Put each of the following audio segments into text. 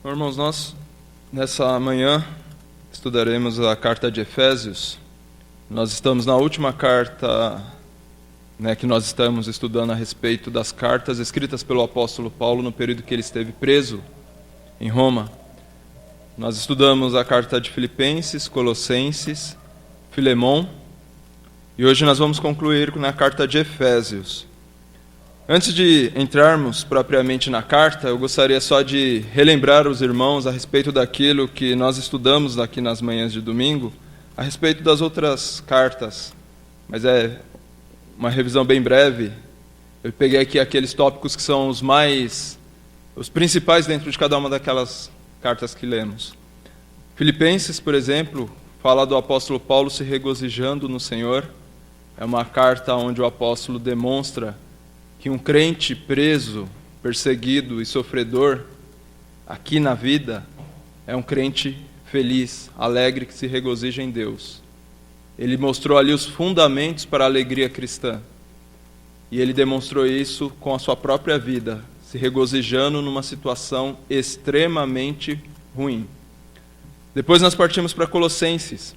Irmãos, nós nessa manhã estudaremos a carta de Efésios. Nós estamos na última carta, que nós estamos estudando a respeito das cartas escritas pelo apóstolo Paulo no período que ele esteve preso em Roma. Nós estudamos a carta de Filipenses, Colossenses, Filemão, e hoje nós vamos concluir na carta de Efésios. Antes de entrarmos propriamente na carta, eu gostaria só de relembrar os irmãos a respeito daquilo que nós estudamos aqui nas manhãs de domingo, a respeito das outras cartas, mas é uma revisão bem breve. Eu peguei aqui aqueles tópicos que são os principais dentro de cada uma daquelas cartas que lemos. Filipenses, por exemplo, fala do apóstolo Paulo se regozijando no Senhor. É uma carta onde o apóstolo demonstra que um crente preso, perseguido e sofredor aqui na vida é um crente feliz, alegre, que se regozija em Deus. Ele mostrou ali os fundamentos para a alegria cristã. E ele demonstrou isso com a sua própria vida, se regozijando numa situação extremamente ruim. Depois nós partimos para Colossenses.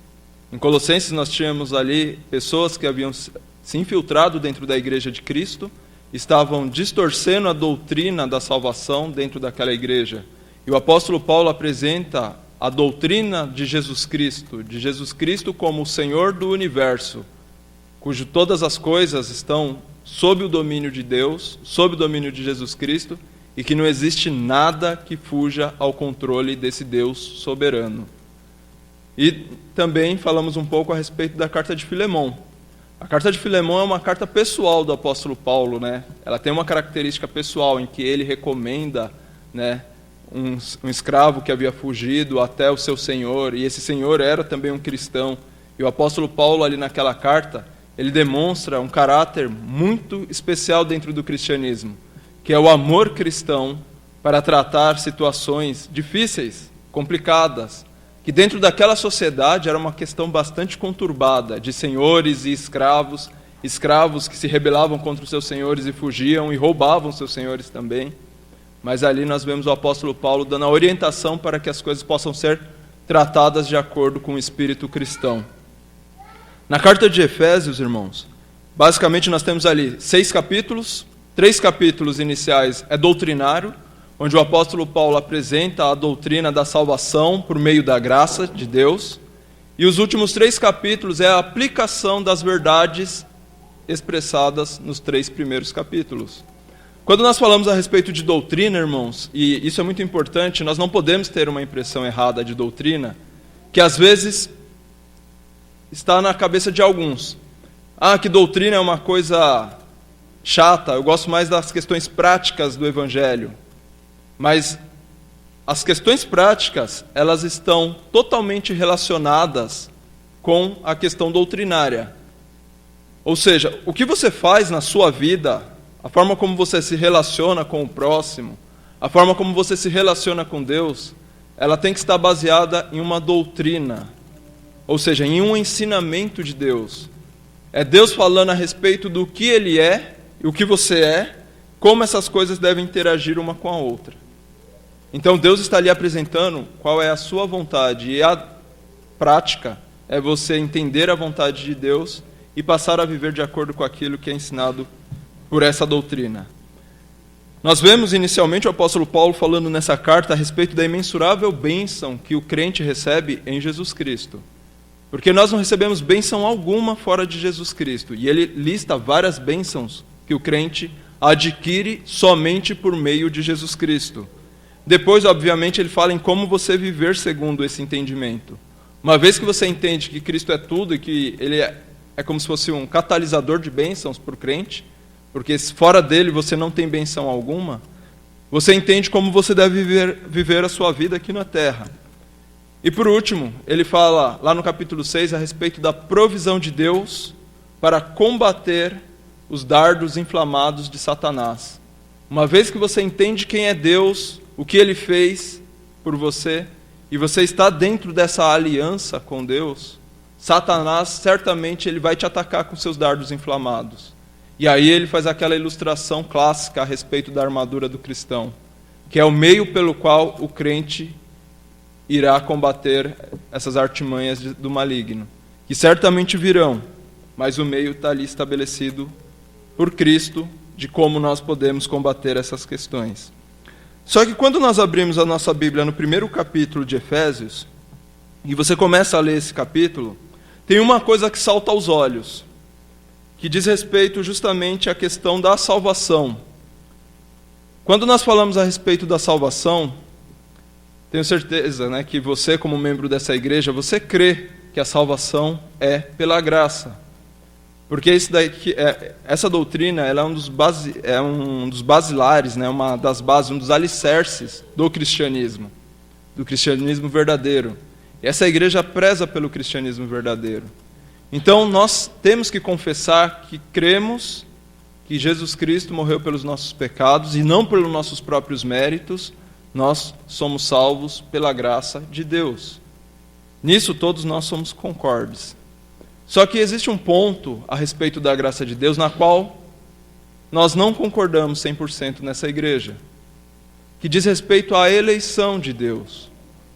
Em Colossenses nós tínhamos ali pessoas que haviam se infiltrado dentro da igreja de Cristo, estavam distorcendo a doutrina da salvação dentro daquela igreja. E o apóstolo Paulo apresenta a doutrina de Jesus Cristo como o Senhor do universo, cujo todas as coisas estão sob o domínio de Deus, sob o domínio de Jesus Cristo, e que não existe nada que fuja ao controle desse Deus soberano. E também falamos um pouco a respeito da carta de Filemão. A carta de Filemão é uma carta pessoal do apóstolo Paulo, Ela tem uma característica pessoal em que ele recomenda, um escravo que havia fugido até o seu senhor, e esse senhor era também um cristão. E o apóstolo Paulo ali naquela carta, ele demonstra um caráter muito especial dentro do cristianismo, que é o amor cristão para tratar situações difíceis, complicadas, que dentro daquela sociedade era uma questão bastante conturbada, de senhores e escravos que se rebelavam contra os seus senhores e fugiam e roubavam seus senhores também. Mas ali nós vemos o apóstolo Paulo dando a orientação para que as coisas possam ser tratadas de acordo com o espírito cristão. Na carta de Efésios, irmãos, basicamente nós temos ali 6 capítulos, 3 capítulos iniciais é doutrinário, onde o apóstolo Paulo apresenta a doutrina da salvação por meio da graça de Deus, e os últimos 3 capítulos é a aplicação das verdades expressadas nos 3 primeiros capítulos. Quando nós falamos a respeito de doutrina, irmãos, e isso é muito importante, nós não podemos ter uma impressão errada de doutrina, que às vezes está na cabeça de alguns. Que doutrina é uma coisa chata, eu gosto mais das questões práticas do Evangelho. Mas as questões práticas, elas estão totalmente relacionadas com a questão doutrinária. Ou seja, o que você faz na sua vida, a forma como você se relaciona com o próximo, a forma como você se relaciona com Deus, ela tem que estar baseada em uma doutrina, ou seja, em um ensinamento de Deus. É Deus falando a respeito do que Ele é e o que você é, como essas coisas devem interagir uma com a outra. Então Deus está ali apresentando qual é a sua vontade, e a prática é você entender a vontade de Deus e passar a viver de acordo com aquilo que é ensinado por essa doutrina. Nós vemos inicialmente o apóstolo Paulo falando nessa carta a respeito da imensurável bênção que o crente recebe em Jesus Cristo. Porque nós não recebemos bênção alguma fora de Jesus Cristo, e ele lista várias bênçãos que o crente adquire somente por meio de Jesus Cristo. Depois, obviamente, ele fala em como você viver segundo esse entendimento. Uma vez que você entende que Cristo é tudo e que Ele é como se fosse um catalisador de bênçãos para o crente, porque fora dele você não tem bênção alguma, você entende como você deve viver a sua vida aqui na terra. E por último, ele fala lá no capítulo 6 a respeito da provisão de Deus para combater os dardos inflamados de Satanás. Uma vez que você entende quem é Deus, o que Ele fez por você, e você está dentro dessa aliança com Deus, Satanás certamente ele vai te atacar com seus dardos inflamados. E aí ele faz aquela ilustração clássica a respeito da armadura do cristão. que é o meio pelo qual o crente irá combater essas artimanhas do maligno, que certamente virão, mas o meio está ali estabelecido por Cristo, de como nós podemos combater essas questões. Só que quando nós abrimos a nossa Bíblia no primeiro capítulo de Efésios, e você começa a ler esse capítulo, tem uma coisa que salta aos olhos, que diz respeito justamente à questão da salvação. Quando nós falamos a respeito da salvação, tenho certeza, né, que você, como membro dessa igreja, você crê que a salvação é pela graça. Porque essa doutrina ela é um dos basilares, né, uma das bases, um dos alicerces do cristianismo verdadeiro. E essa igreja preza pelo cristianismo verdadeiro. Então nós temos que confessar que cremos que Jesus Cristo morreu pelos nossos pecados e não pelos nossos próprios méritos. Nós somos salvos pela graça de Deus. Nisso todos nós somos concordes. Só que existe um ponto a respeito da graça de Deus na qual nós não concordamos 100% nessa igreja, que diz respeito à eleição de Deus,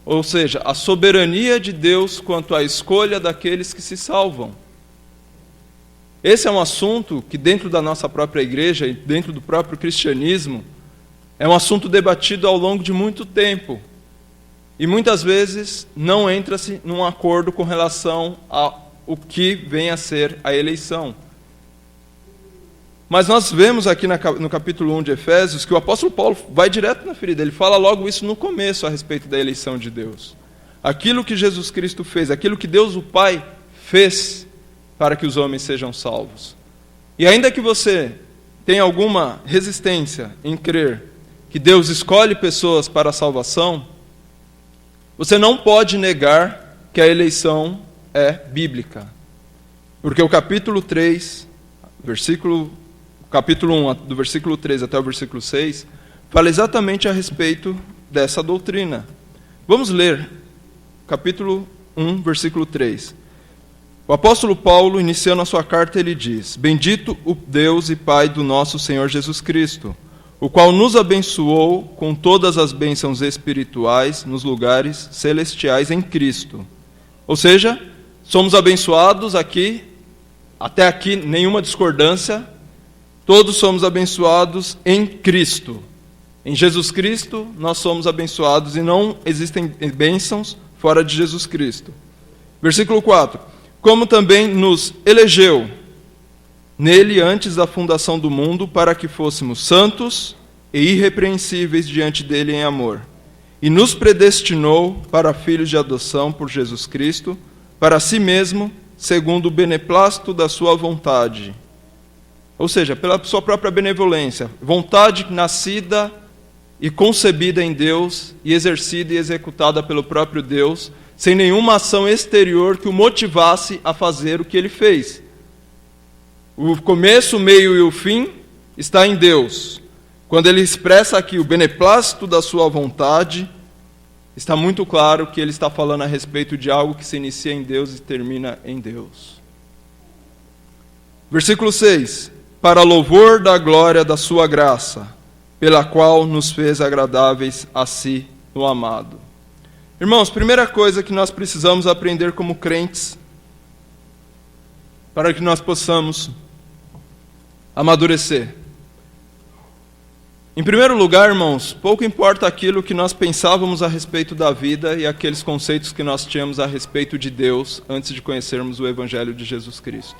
ou seja, a soberania de Deus quanto à escolha daqueles que se salvam. Esse é um assunto que dentro da nossa própria igreja e dentro do próprio cristianismo é um assunto debatido ao longo de muito tempo. E muitas vezes não entra-se num acordo com relação ao que vem a ser a eleição. Mas nós vemos aqui no capítulo 1 de Efésios que o apóstolo Paulo vai direto na ferida. Ele fala logo isso no começo a respeito da eleição de Deus. Aquilo que Jesus Cristo fez, aquilo que Deus o Pai fez para que os homens sejam salvos. E ainda que você tenha alguma resistência em crer que Deus escolhe pessoas para a salvação, você não pode negar que a eleição é bíblica. Porque o capítulo 3, capítulo 1, do versículo 3 até o versículo 6, fala exatamente a respeito dessa doutrina. Vamos ler capítulo 1, versículo 3. O apóstolo Paulo, iniciando a sua carta, ele diz: Bendito o Deus e Pai do nosso Senhor Jesus Cristo, o qual nos abençoou com todas as bênçãos espirituais nos lugares celestiais em Cristo. Ou seja, somos abençoados aqui, até aqui nenhuma discordância, todos somos abençoados em Cristo. Em Jesus Cristo nós somos abençoados e não existem bênçãos fora de Jesus Cristo. Versículo 4. Como também nos elegeu nele antes da fundação do mundo, para que fôssemos santos e irrepreensíveis diante dele em amor. E nos predestinou para filhos de adoção por Jesus Cristo, para si mesmo, segundo o beneplácito da sua vontade. Ou seja, pela sua própria benevolência, vontade nascida e concebida em Deus, e exercida e executada pelo próprio Deus, sem nenhuma ação exterior que o motivasse a fazer o que ele fez. O começo, o meio e o fim está em Deus. Quando ele expressa aqui o beneplácito da sua vontade, está muito claro que ele está falando a respeito de algo que se inicia em Deus e termina em Deus. Versículo 6. Para louvor da glória da sua graça, pela qual nos fez agradáveis a si no amado. Irmãos, primeira coisa que nós precisamos aprender como crentes, para que nós possamos amadurecer. Em primeiro lugar, irmãos, pouco importa aquilo que nós pensávamos a respeito da vida e aqueles conceitos que nós tínhamos a respeito de Deus antes de conhecermos o Evangelho de Jesus Cristo.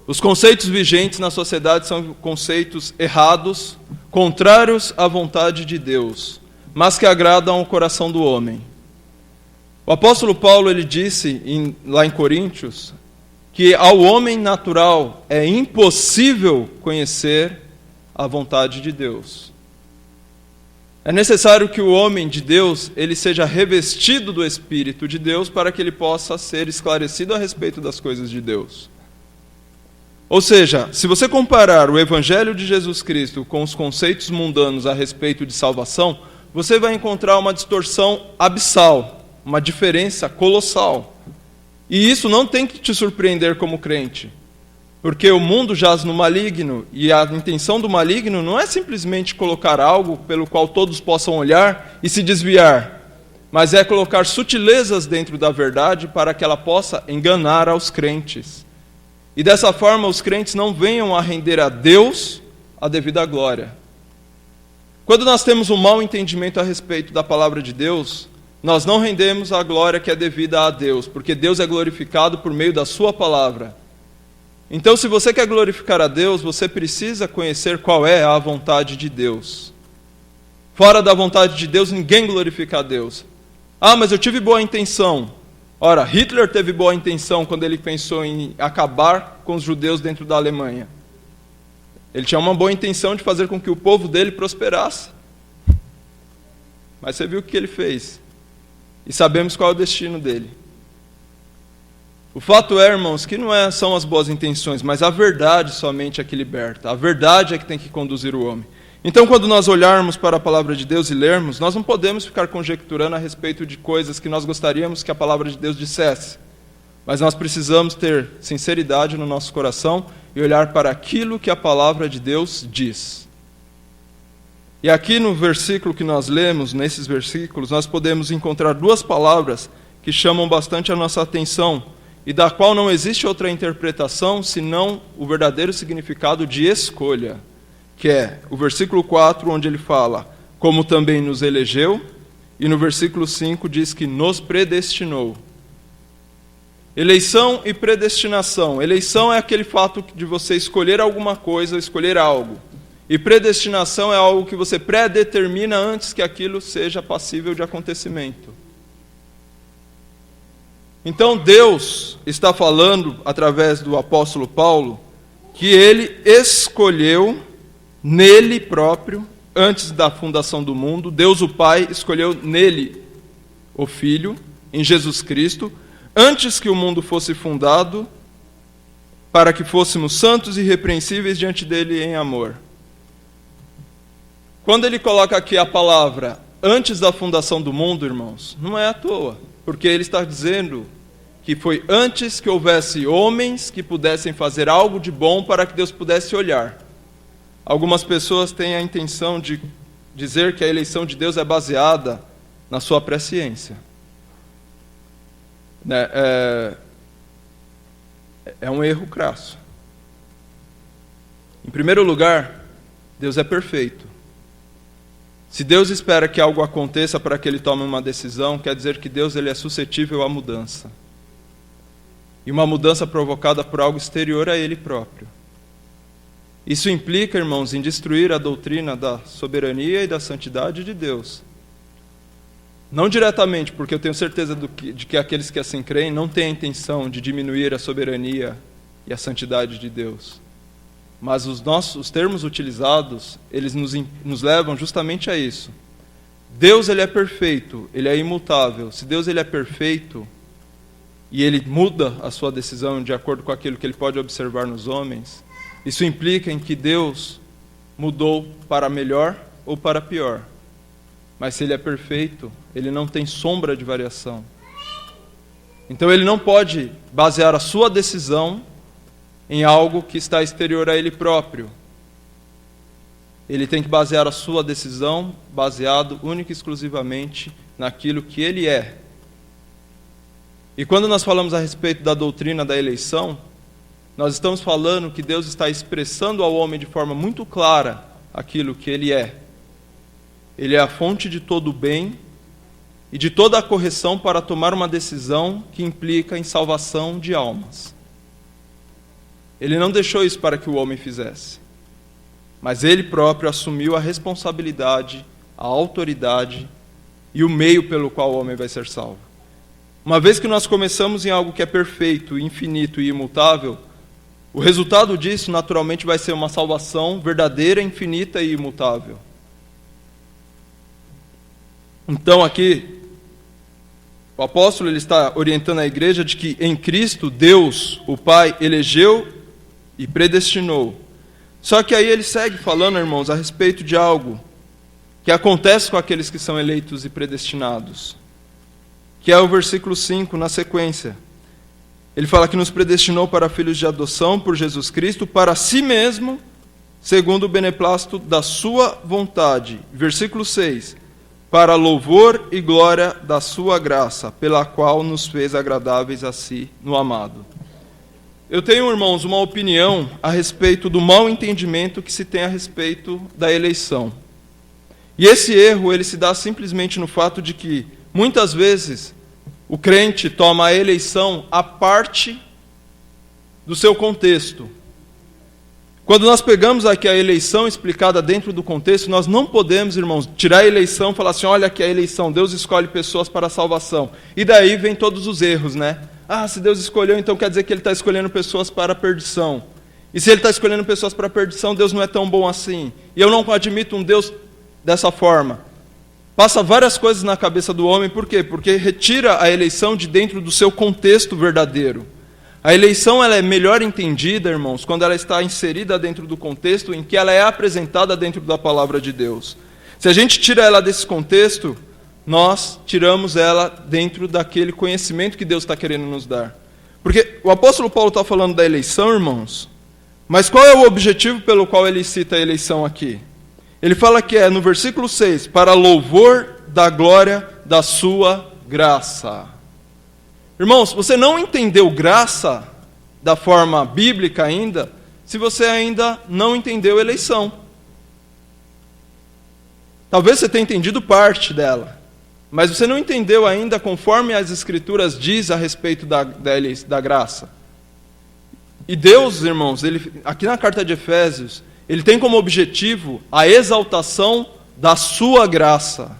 Os conceitos vigentes na sociedade são conceitos errados, contrários à vontade de Deus, mas que agradam ao coração do homem. O apóstolo Paulo ele disse lá em Coríntios que ao homem natural é impossível conhecer a vontade de Deus. É necessário que o homem de Deus ele seja revestido do Espírito de Deus para que ele possa ser esclarecido a respeito das coisas de Deus. Ou seja, se você comparar o Evangelho de Jesus Cristo com os conceitos mundanos a respeito de salvação, você vai encontrar uma distorção abissal, uma diferença colossal. E isso não tem que te surpreender como crente. Porque o mundo jaz no maligno, e a intenção do maligno não é simplesmente colocar algo pelo qual todos possam olhar e se desviar, mas é colocar sutilezas dentro da verdade para que ela possa enganar aos crentes. E dessa forma os crentes não venham a render a Deus a devida glória. Quando nós temos um mau entendimento a respeito da palavra de Deus, nós não rendemos a glória que é devida a Deus, porque Deus é glorificado por meio da sua palavra. Então, se você quer glorificar a Deus, você precisa conhecer qual é a vontade de Deus. Fora da vontade de Deus, ninguém glorifica a Deus. Ah, mas eu tive boa intenção. Ora, Hitler teve boa intenção quando ele pensou em acabar com os judeus dentro da Alemanha. Ele tinha uma boa intenção de fazer com que o povo dele prosperasse. Mas você viu o que ele fez. E sabemos qual é o destino dele. O fato é, irmãos, que não são as boas intenções, mas a verdade somente é que liberta. A verdade é que tem que conduzir o homem. Então, quando nós olharmos para a palavra de Deus e lermos, nós não podemos ficar conjecturando a respeito de coisas que nós gostaríamos que a palavra de Deus dissesse. Mas nós precisamos ter sinceridade no nosso coração e olhar para aquilo que a palavra de Deus diz. E aqui no versículo que nós lemos, nesses versículos, nós podemos encontrar duas palavras que chamam bastante a nossa atenção, e da qual não existe outra interpretação senão o verdadeiro significado de escolha, que é o versículo 4, onde ele fala, como também nos elegeu, e no versículo 5 diz que nos predestinou. Eleição e predestinação. Eleição é aquele fato de você escolher alguma coisa, escolher algo. E predestinação é algo que você predetermina antes que aquilo seja passível de acontecimento. Então Deus está falando, através do apóstolo Paulo, que ele escolheu nele próprio, antes da fundação do mundo, Deus o Pai escolheu nele o Filho, em Jesus Cristo, antes que o mundo fosse fundado, para que fôssemos santos e irrepreensíveis diante dele em amor. Quando ele coloca aqui a palavra antes da fundação do mundo, irmãos, não é à toa, porque ele está dizendo que foi antes que houvesse homens que pudessem fazer algo de bom para que Deus pudesse olhar. Algumas pessoas têm a intenção de dizer que a eleição de Deus é baseada na sua presciência. É um erro crasso. Em primeiro lugar, Deus é perfeito. Se Deus espera que algo aconteça para que ele tome uma decisão, quer dizer que Deus ele é suscetível à mudança. E uma mudança provocada por algo exterior a ele próprio. Isso implica, irmãos, em destruir a doutrina da soberania e da santidade de Deus. Não diretamente, porque eu tenho certeza de que aqueles que assim creem não têm a intenção de diminuir a soberania e a santidade de Deus. Mas os termos utilizados, eles nos levam justamente a isso. Deus ele é perfeito, ele é imutável. Se Deus ele é perfeito e ele muda a sua decisão de acordo com aquilo que ele pode observar nos homens, isso implica em que Deus mudou para melhor ou para pior. Mas se ele é perfeito, ele não tem sombra de variação. Então ele não pode basear a sua decisão em algo que está exterior a ele próprio. Ele tem que basear a sua decisão baseado única e exclusivamente naquilo que ele é. E quando nós falamos a respeito da doutrina da eleição, nós estamos falando que Deus está expressando ao homem de forma muito clara aquilo que ele é. Ele é a fonte de todo o bem e de toda a correção para tomar uma decisão que implica em salvação de almas. Ele não deixou isso para que o homem fizesse, mas ele próprio assumiu a responsabilidade, a autoridade e o meio pelo qual o homem vai ser salvo. Uma vez que nós começamos em algo que é perfeito, infinito e imutável, o resultado disso naturalmente vai ser uma salvação verdadeira, infinita e imutável. Então aqui, o apóstolo ele está orientando a igreja de que em Cristo, Deus, o Pai, elegeu e predestinou. Só que aí ele segue falando, irmãos, a respeito de algo que acontece com aqueles que são eleitos e predestinados, que é o versículo 5 na sequência. Ele fala que nos predestinou para filhos de adoção por Jesus Cristo, para si mesmo, segundo o beneplácito da sua vontade. Versículo 6. Para louvor e glória da sua graça, pela qual nos fez agradáveis a si no amado. Eu tenho, irmãos, uma opinião a respeito do mau entendimento que se tem a respeito da eleição. E esse erro, ele se dá simplesmente no fato de que, muitas vezes, o crente toma a eleição à parte do seu contexto. Quando nós pegamos aqui a eleição explicada dentro do contexto, nós não podemos, irmãos, tirar a eleição e falar assim, olha aqui a eleição, Deus escolhe pessoas para a salvação. E daí vem todos os erros, né? Ah, se Deus escolheu, então quer dizer que Ele está escolhendo pessoas para a perdição. E se Ele está escolhendo pessoas para a perdição, Deus não é tão bom assim. E eu não admito um Deus dessa forma. Passa várias coisas na cabeça do homem, por quê? Porque retira a eleição de dentro do seu contexto verdadeiro. A eleição ela é melhor entendida, irmãos, quando ela está inserida dentro do contexto em que ela é apresentada dentro da palavra de Deus. Se a gente tira ela desse contexto, nós tiramos ela dentro daquele conhecimento que Deus está querendo nos dar. Porque o apóstolo Paulo está falando da eleição, irmãos, mas qual é o objetivo pelo qual ele cita a eleição aqui? Ele fala que é no versículo 6, para louvor da glória da sua graça. Irmãos, você não entendeu graça da forma bíblica ainda, se você ainda não entendeu eleição. Talvez você tenha entendido parte dela, mas você não entendeu ainda conforme as Escrituras diz a respeito da graça. E Deus, irmãos, aqui na carta de Efésios, Ele tem como objetivo a exaltação da sua graça.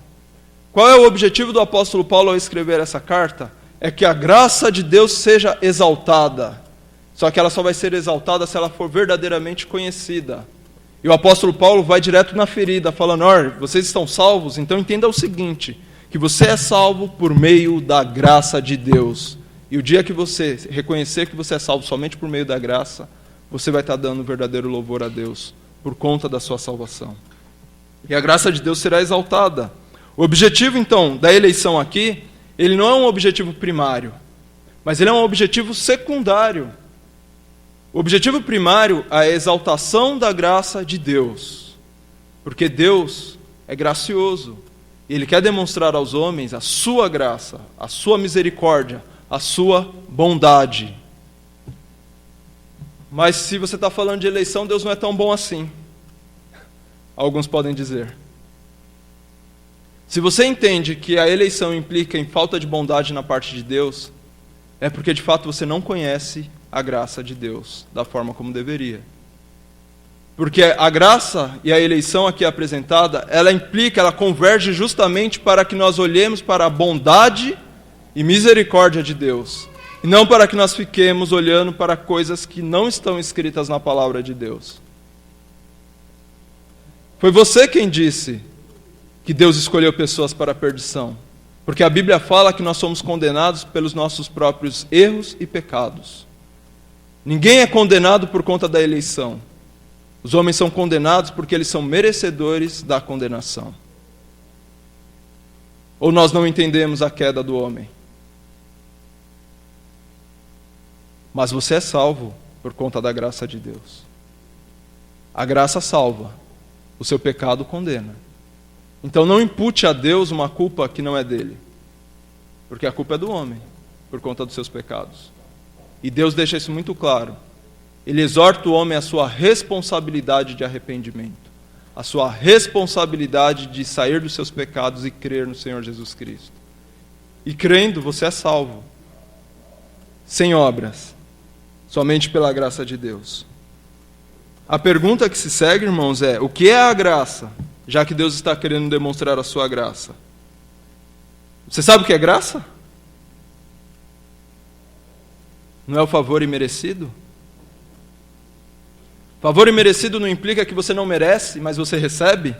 Qual é o objetivo do apóstolo Paulo ao escrever essa carta? É que a graça de Deus seja exaltada. Só que ela só vai ser exaltada se ela for verdadeiramente conhecida. E o apóstolo Paulo vai direto na ferida, falando, olha, vocês estão salvos? Então entenda o seguinte, que você é salvo por meio da graça de Deus. E o dia que você reconhecer que você é salvo somente por meio da graça, você vai estar dando verdadeiro louvor a Deus, por conta da sua salvação. E a graça de Deus será exaltada. O objetivo, então, da eleição aqui, ele não é um objetivo primário, mas ele é um objetivo secundário. O objetivo primário é a exaltação da graça de Deus, porque Deus é gracioso, e Ele quer demonstrar aos homens a sua graça, a sua misericórdia, a sua bondade. Mas se você está falando de eleição, Deus não é tão bom assim. Alguns podem dizer. Se você entende que a eleição implica em falta de bondade na parte de Deus, é porque de fato você não conhece a graça de Deus da forma como deveria. Porque a graça e a eleição aqui apresentada, ela converge justamente para que nós olhemos para a bondade e misericórdia de Deus, e não para que nós fiquemos olhando para coisas que não estão escritas na palavra de Deus. Foi você quem disse que Deus escolheu pessoas para a perdição, porque a Bíblia fala que nós somos condenados pelos nossos próprios erros e pecados. Ninguém é condenado por conta da eleição. Os homens são condenados porque eles são merecedores da condenação. Ou nós não entendemos a queda do homem? Mas você é salvo por conta da graça de Deus. A graça salva, o seu pecado condena. Então não impute a Deus uma culpa que não é dele, porque a culpa é do homem, por conta dos seus pecados. E Deus deixa isso muito claro. Ele exorta o homem à sua responsabilidade de arrependimento, a sua responsabilidade de sair dos seus pecados e crer no Senhor Jesus Cristo. E crendo, você é salvo, sem obras, somente pela graça de Deus. A pergunta que se segue, irmãos, é: o que é a graça? Já que Deus está querendo demonstrar a sua graça. Você sabe o que é graça? Não é o favor imerecido? Favor imerecido não implica que você não merece, mas você recebe?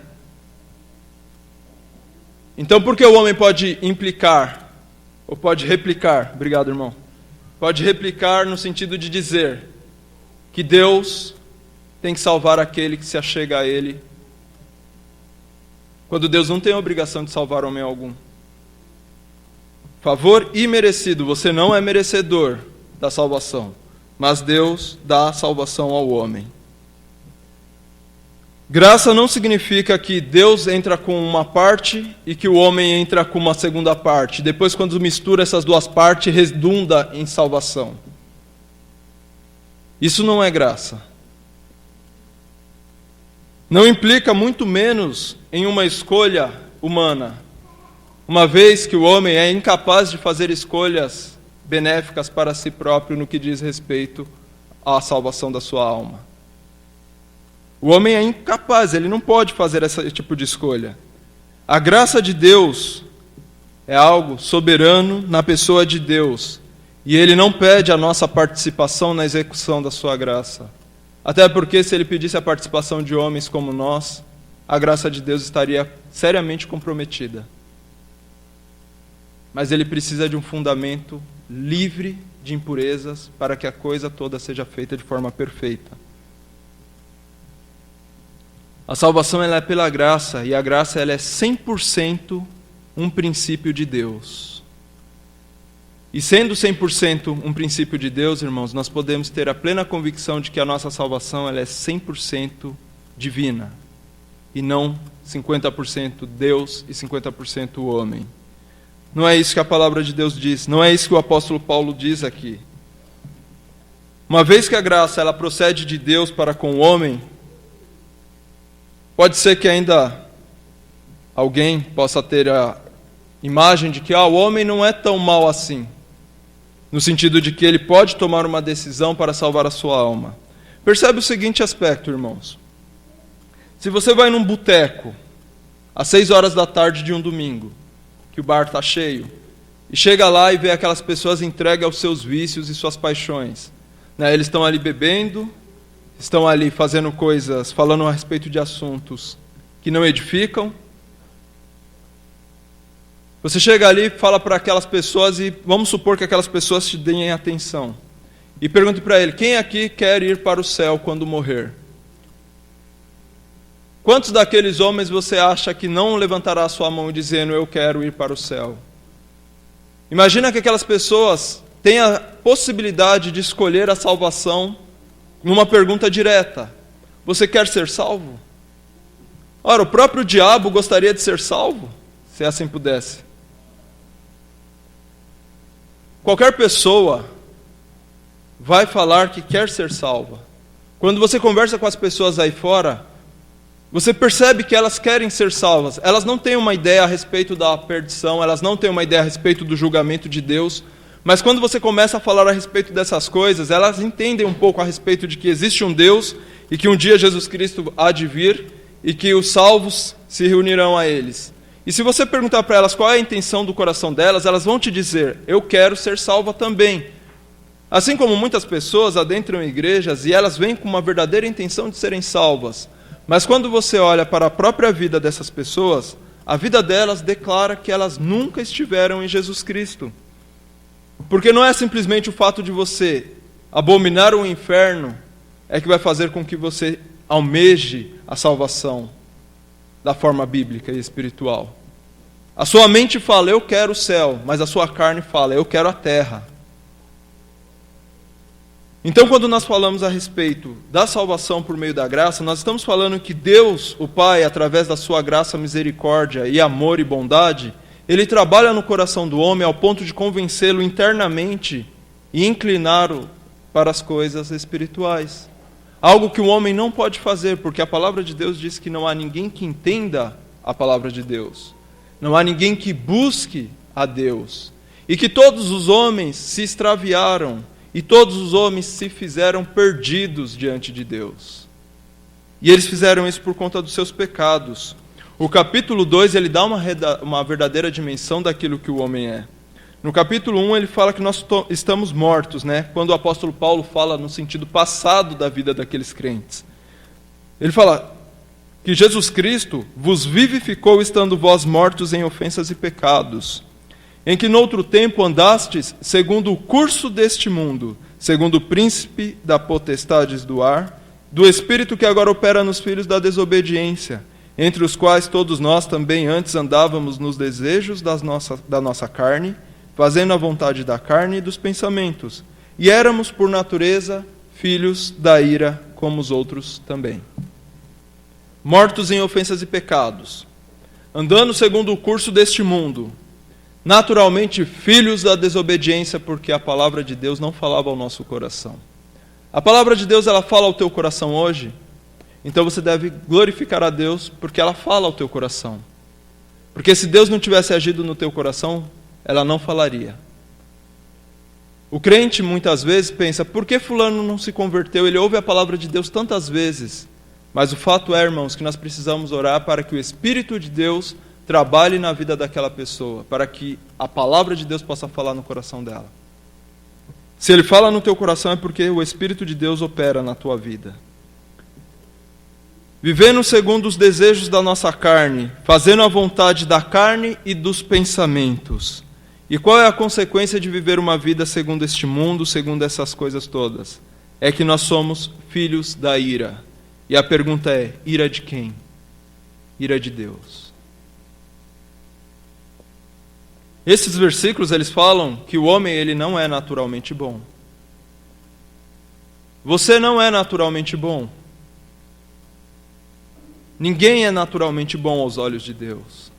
Então por que o homem pode implicar, ou pode replicar, obrigado irmão, pode replicar no sentido de dizer que Deus tem que salvar aquele que se achega a Ele, quando Deus não tem a obrigação de salvar homem algum? Favor imerecido, você não é merecedor da salvação, mas Deus dá a salvação ao homem. Graça não significa que Deus entra com uma parte e que o homem entra com uma segunda parte. Depois, quando mistura essas duas partes, redunda em salvação. Isso não é graça. Não implica muito menos em uma escolha humana, uma vez que o homem é incapaz de fazer escolhas benéficas para si próprio no que diz respeito à salvação da sua alma. O homem é incapaz, ele não pode fazer esse tipo de escolha. A graça de Deus é algo soberano na pessoa de Deus, e Ele não pede a nossa participação na execução da sua graça. Até porque se Ele pedisse a participação de homens como nós, a graça de Deus estaria seriamente comprometida. Mas Ele precisa de um fundamento livre de impurezas para que a coisa toda seja feita de forma perfeita. A salvação ela é pela graça, e a graça ela é 100% um princípio de Deus. E sendo 100% um princípio de Deus, irmãos, nós podemos ter a plena convicção de que a nossa salvação ela é 100% divina, e não 50% Deus e 50% o homem. Não é isso que a palavra de Deus diz, não é isso que o apóstolo Paulo diz aqui. Uma vez que a graça ela procede de Deus para com o homem, pode ser que ainda alguém possa ter a imagem de que o homem não é tão mau assim, no sentido de que ele pode tomar uma decisão para salvar a sua alma. Percebe o seguinte aspecto, irmãos. Se você vai num boteco, às 6 horas da tarde de um domingo, que o bar está cheio, e chega lá e vê aquelas pessoas entregues aos seus vícios e suas paixões, né? Eles estão ali bebendo, estão ali fazendo coisas, falando a respeito de assuntos que não edificam. Você chega ali e fala para aquelas pessoas, e vamos supor que aquelas pessoas te deem atenção. E pergunte para ele, quem aqui quer ir para o céu quando morrer? Quantos daqueles homens você acha que não levantará a sua mão dizendo, eu quero ir para o céu? Imagina que aquelas pessoas têm a possibilidade de escolher a salvação numa pergunta direta. Você quer ser salvo? Ora, o próprio diabo gostaria de ser salvo, se assim pudesse. Qualquer pessoa vai falar que quer ser salva. Quando você conversa com as pessoas aí fora, você percebe que elas querem ser salvas. Elas não têm uma ideia a respeito da perdição, elas não têm uma ideia a respeito do julgamento de Deus. Mas quando você começa a falar a respeito dessas coisas, elas entendem um pouco a respeito de que existe um Deus e que um dia Jesus Cristo há de vir e que os salvos se reunirão a eles. E se você perguntar para elas qual é a intenção do coração delas, elas vão te dizer, eu quero ser salva também. Assim como muitas pessoas adentram igrejas e elas vêm com uma verdadeira intenção de serem salvas. Mas quando você olha para a própria vida dessas pessoas, a vida delas declara que elas nunca estiveram em Jesus Cristo. Porque não é simplesmente o fato de você abominar o inferno é que vai fazer com que você almeje a salvação da forma bíblica e espiritual. A sua mente fala, eu quero o céu, mas a sua carne fala, eu quero a terra. Então, quando nós falamos a respeito da salvação por meio da graça, nós estamos falando que Deus, o Pai, através da sua graça, misericórdia e amor e bondade, Ele trabalha no coração do homem ao ponto de convencê-lo internamente e incliná-lo para as coisas espirituais. Algo que o homem não pode fazer, porque a palavra de Deus diz que não há ninguém que entenda a palavra de Deus. Não há ninguém que busque a Deus. E que todos os homens se extraviaram, e todos os homens se fizeram perdidos diante de Deus. E eles fizeram isso por conta dos seus pecados. O capítulo 2, ele dá uma verdadeira dimensão daquilo que o homem é. No capítulo 1, ele fala que nós estamos mortos, né? Quando o apóstolo Paulo fala no sentido passado da vida daqueles crentes. Ele fala que Jesus Cristo vos vivificou estando vós mortos em ofensas e pecados, em que noutro tempo andastes segundo o curso deste mundo, segundo o príncipe da potestades do ar, do espírito que agora opera nos filhos da desobediência, entre os quais todos nós também antes andávamos nos desejos da nossa carne, fazendo a vontade da carne e dos pensamentos. e éramos, por natureza, filhos da ira, como os outros também. Mortos em ofensas e pecados, andando segundo o curso deste mundo, naturalmente filhos da desobediência, porque a palavra de Deus não falava ao nosso coração. A palavra de Deus, ela fala ao teu coração hoje, então você deve glorificar a Deus, porque ela fala ao teu coração. Porque se Deus não tivesse agido no teu coração, ela não falaria. O crente muitas vezes pensa, por que fulano não se converteu? Ele ouve a palavra de Deus tantas vezes. Mas o fato é, irmãos, que nós precisamos orar para que o Espírito de Deus trabalhe na vida daquela pessoa, para que a palavra de Deus possa falar no coração dela. Se ele fala no teu coração é porque o Espírito de Deus opera na tua vida. Vivendo segundo os desejos da nossa carne, fazendo a vontade da carne e dos pensamentos. E qual é a consequência de viver uma vida segundo este mundo, segundo essas coisas todas? É que nós somos filhos da ira. E a pergunta é, ira de quem? Ira de Deus. Esses versículos, eles falam que o homem, ele não é naturalmente bom. Você não é naturalmente bom. Ninguém é naturalmente bom aos olhos de Deus.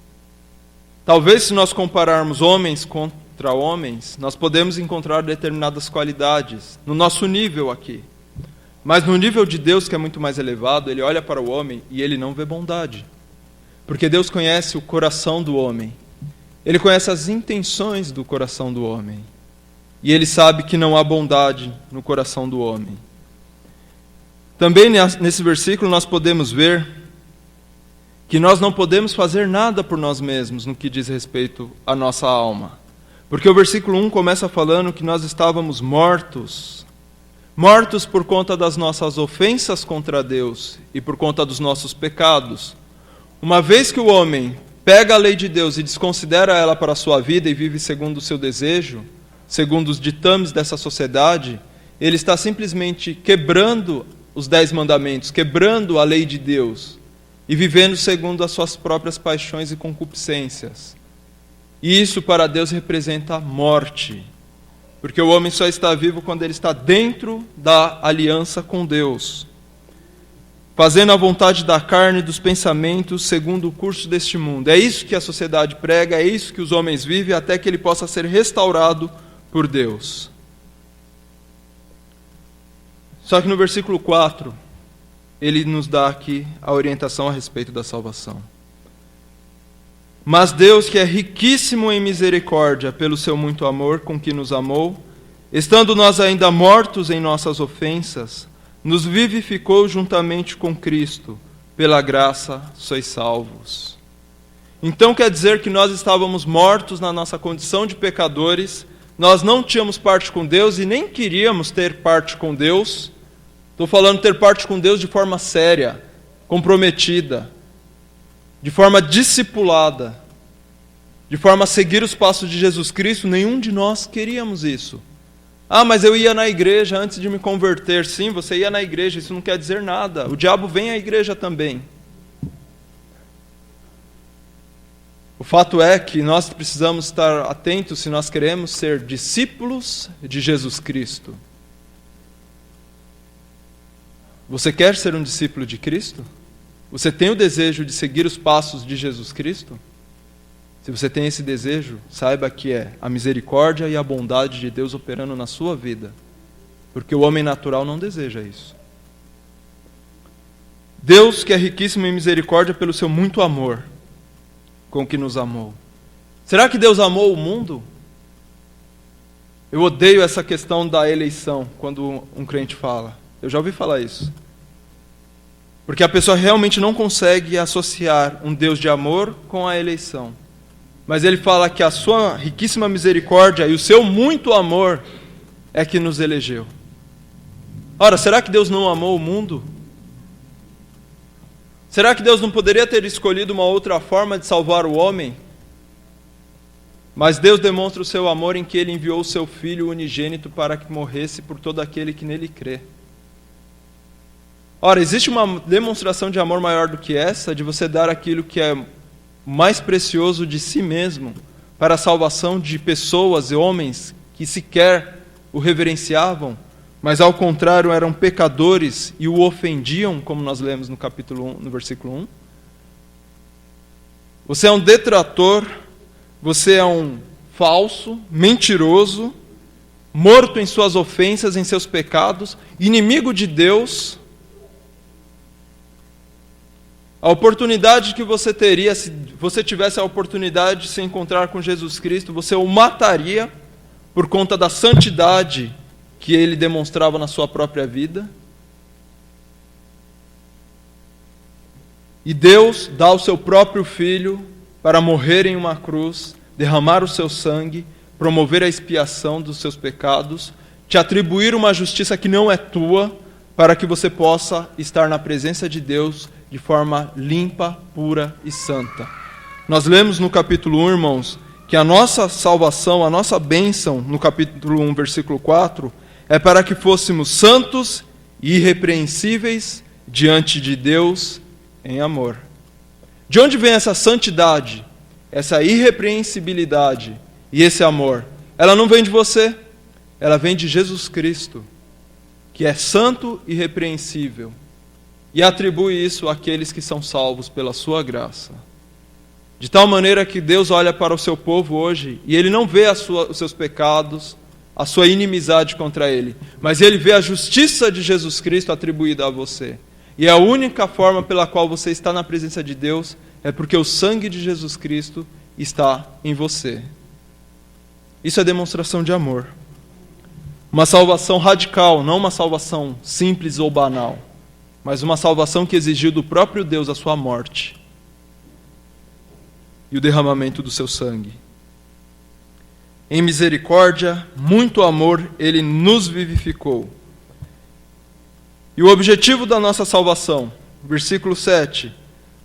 Talvez se nós compararmos homens contra homens, nós podemos encontrar determinadas qualidades no nosso nível aqui. Mas no nível de Deus, que é muito mais elevado, ele olha para o homem e ele não vê bondade. Porque Deus conhece o coração do homem. Ele conhece as intenções do coração do homem. E ele sabe que não há bondade no coração do homem. Também nesse versículo nós podemos ver que nós não podemos fazer nada por nós mesmos no que diz respeito à nossa alma. Porque o versículo 1 começa falando que nós estávamos mortos. Mortos por conta das nossas ofensas contra Deus e por conta dos nossos pecados. Uma vez que o homem pega a lei de Deus e desconsidera ela para a sua vida e vive segundo o seu desejo, segundo os ditames dessa sociedade, ele está simplesmente quebrando os 10 mandamentos, quebrando a lei de Deus e vivendo segundo as suas próprias paixões e concupiscências. E isso para Deus representa morte, porque o homem só está vivo quando ele está dentro da aliança com Deus, fazendo a vontade da carne e dos pensamentos segundo o curso deste mundo. É isso que a sociedade prega, é isso que os homens vivem, até que ele possa ser restaurado por Deus. Só que no versículo 4, ele nos dá aqui a orientação a respeito da salvação. Mas Deus, que é riquíssimo em misericórdia, pelo seu muito amor com que nos amou, estando nós ainda mortos em nossas ofensas, nos vivificou juntamente com Cristo, pela graça sois salvos. Então quer dizer que nós estávamos mortos na nossa condição de pecadores, nós não tínhamos parte com Deus e nem queríamos ter parte com Deus. Estou falando ter parte com Deus de forma séria, comprometida, de forma discipulada, de forma a seguir os passos de Jesus Cristo. Nenhum de nós queríamos isso. Ah, mas eu ia na igreja antes de me converter. Sim, você ia na igreja, isso não quer dizer nada. O diabo vem à igreja também. O fato é que nós precisamos estar atentos se nós queremos ser discípulos de Jesus Cristo. Você quer ser um discípulo de Cristo? Você tem o desejo de seguir os passos de Jesus Cristo? Se você tem esse desejo, saiba que é a misericórdia e a bondade de Deus operando na sua vida. Porque o homem natural não deseja isso. Deus, que é riquíssimo em misericórdia pelo seu muito amor, com que nos amou. Será que Deus amou o mundo? Eu odeio essa questão da eleição, quando um crente fala. Eu já ouvi falar isso. Porque a pessoa realmente não consegue associar um Deus de amor com a eleição. Mas ele fala que a sua riquíssima misericórdia e o seu muito amor é que nos elegeu. Ora, será que Deus não amou o mundo? Será que Deus não poderia ter escolhido uma outra forma de salvar o homem? Mas Deus demonstra o seu amor em que Ele enviou o seu Filho unigênito para que morresse por todo aquele que nele crê. Ora, existe uma demonstração de amor maior do que essa, de você dar aquilo que é mais precioso de si mesmo para a salvação de pessoas e homens que sequer o reverenciavam, mas ao contrário eram pecadores e o ofendiam, como nós lemos no capítulo 1, no versículo 1. Você é um detrator, você é um falso, mentiroso, morto em suas ofensas, em seus pecados, inimigo de Deus. A oportunidade que você teria, se você tivesse a oportunidade de se encontrar com Jesus Cristo, você o mataria por conta da santidade que ele demonstrava na sua própria vida. E Deus dá o seu próprio Filho para morrer em uma cruz, derramar o seu sangue, promover a expiação dos seus pecados, te atribuir uma justiça que não é tua, para que você possa estar na presença de Deus de forma limpa, pura e santa. Nós lemos no capítulo 1, irmãos, que a nossa salvação, a nossa bênção, no capítulo 1, versículo 4, é para que fôssemos santos e irrepreensíveis diante de Deus em amor. De onde vem essa santidade, essa irrepreensibilidade e esse amor? Ela não vem de você, ela vem de Jesus Cristo, que é santo e irrepreensível, e atribui isso àqueles que são salvos pela sua graça. De tal maneira que Deus olha para o seu povo hoje, e Ele não vê os seus pecados, a sua inimizade contra Ele, mas Ele vê a justiça de Jesus Cristo atribuída a você. E a única forma pela qual você está na presença de Deus é porque o sangue de Jesus Cristo está em você. Isso é demonstração de amor. Uma salvação radical, não uma salvação simples ou banal, mas uma salvação que exigiu do próprio Deus a sua morte e o derramamento do seu sangue. Em misericórdia, muito amor, Ele nos vivificou. E o objetivo da nossa salvação, versículo 7,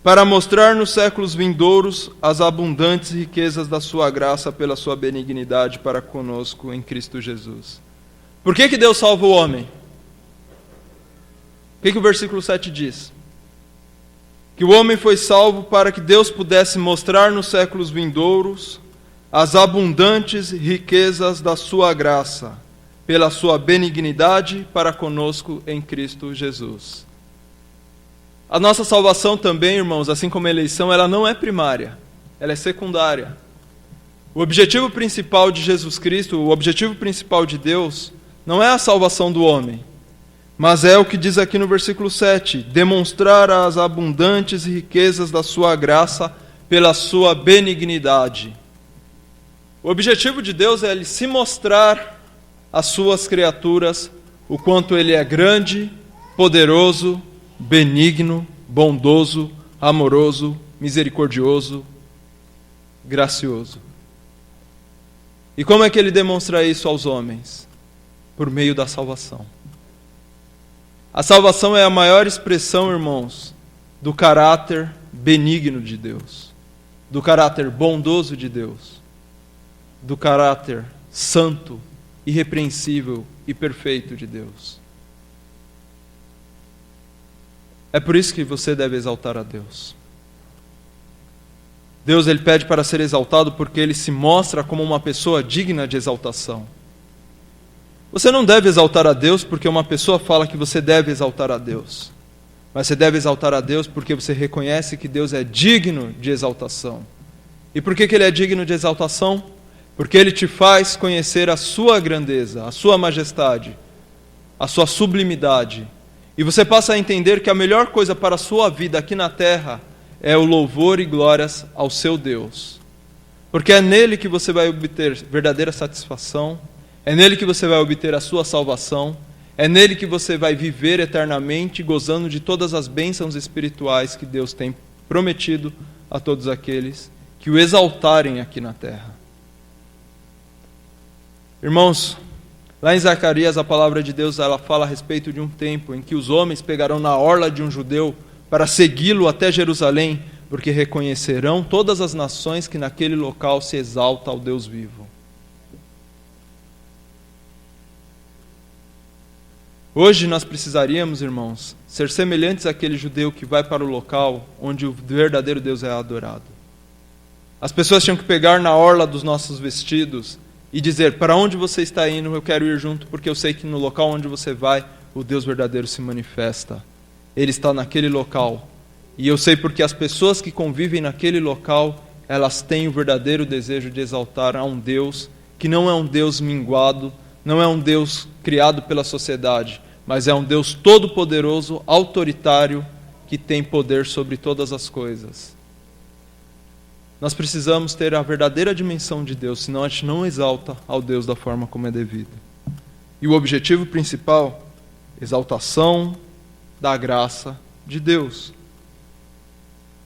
para mostrar nos séculos vindouros as abundantes riquezas da sua graça pela sua benignidade para conosco em Cristo Jesus. Por que Deus salva o homem? O que o versículo 7 diz? Que o homem foi salvo para que Deus pudesse mostrar nos séculos vindouros as abundantes riquezas da sua graça, pela sua benignidade para conosco em Cristo Jesus. A nossa salvação também, irmãos, assim como a eleição, ela não é primária, ela é secundária. O objetivo principal de Jesus Cristo, o objetivo principal de Deus, não é a salvação do homem, mas é o que diz aqui no versículo 7, demonstrar as abundantes riquezas da sua graça pela sua benignidade. O objetivo de Deus é Ele se mostrar às suas criaturas o quanto Ele é grande, poderoso, benigno, bondoso, amoroso, misericordioso, gracioso. E como é que Ele demonstra isso aos homens? Por meio da salvação. A salvação é a maior expressão, irmãos, do caráter benigno de Deus, do caráter bondoso de Deus, do caráter santo, irrepreensível e perfeito de Deus. É por isso que você deve exaltar a Deus. Deus, Ele pede para ser exaltado porque Ele se mostra como uma pessoa digna de exaltação. Você não deve exaltar a Deus porque uma pessoa fala que você deve exaltar a Deus. Mas você deve exaltar a Deus porque você reconhece que Deus é digno de exaltação. E por que Ele é digno de exaltação? Porque Ele te faz conhecer a sua grandeza, a sua majestade, a sua sublimidade. E você passa a entender que a melhor coisa para a sua vida aqui na terra é o louvor e glórias ao seu Deus. Porque é nele que você vai obter verdadeira satisfação, é nele que você vai obter a sua salvação, é nele que você vai viver eternamente, gozando de todas as bênçãos espirituais que Deus tem prometido a todos aqueles que o exaltarem aqui na terra. Irmãos, lá em Zacarias, a palavra de Deus ela fala a respeito de um tempo em que os homens pegarão na orla de um judeu para segui-lo até Jerusalém, porque reconhecerão todas as nações que naquele local se exalta ao Deus vivo. Hoje nós precisaríamos, irmãos, ser semelhantes àquele judeu que vai para o local onde o verdadeiro Deus é adorado. As pessoas tinham que pegar na orla dos nossos vestidos e dizer: para onde você está indo, eu quero ir junto, porque eu sei que no local onde você vai, o Deus verdadeiro se manifesta. Ele está naquele local. E eu sei porque as pessoas que convivem naquele local, elas têm o verdadeiro desejo de exaltar a um Deus que não é um Deus minguado, não é um Deus criado pela sociedade, mas é um Deus todo-poderoso, autoritário, que tem poder sobre todas as coisas. Nós precisamos ter a verdadeira dimensão de Deus, senão a gente não exalta ao Deus da forma como é devido. E o objetivo principal, exaltação da graça de Deus.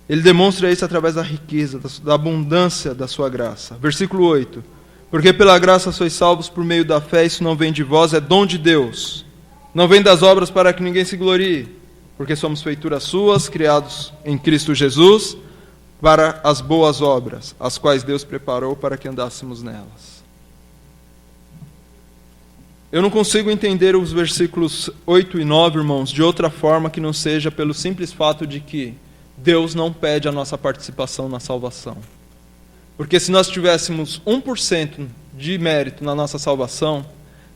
Ele demonstra isso através da riqueza, da abundância da sua graça. Versículo 8. Porque pela graça sois salvos por meio da fé, isso não vem de vós, é dom de Deus. Não vem das obras para que ninguém se glorie, porque somos feituras suas, criados em Cristo Jesus, para as boas obras, as quais Deus preparou para que andássemos nelas. Eu não consigo entender os versículos 8 e 9, irmãos, de outra forma que não seja pelo simples fato de que Deus não pede a nossa participação na salvação. Porque se nós tivéssemos 1% de mérito na nossa salvação,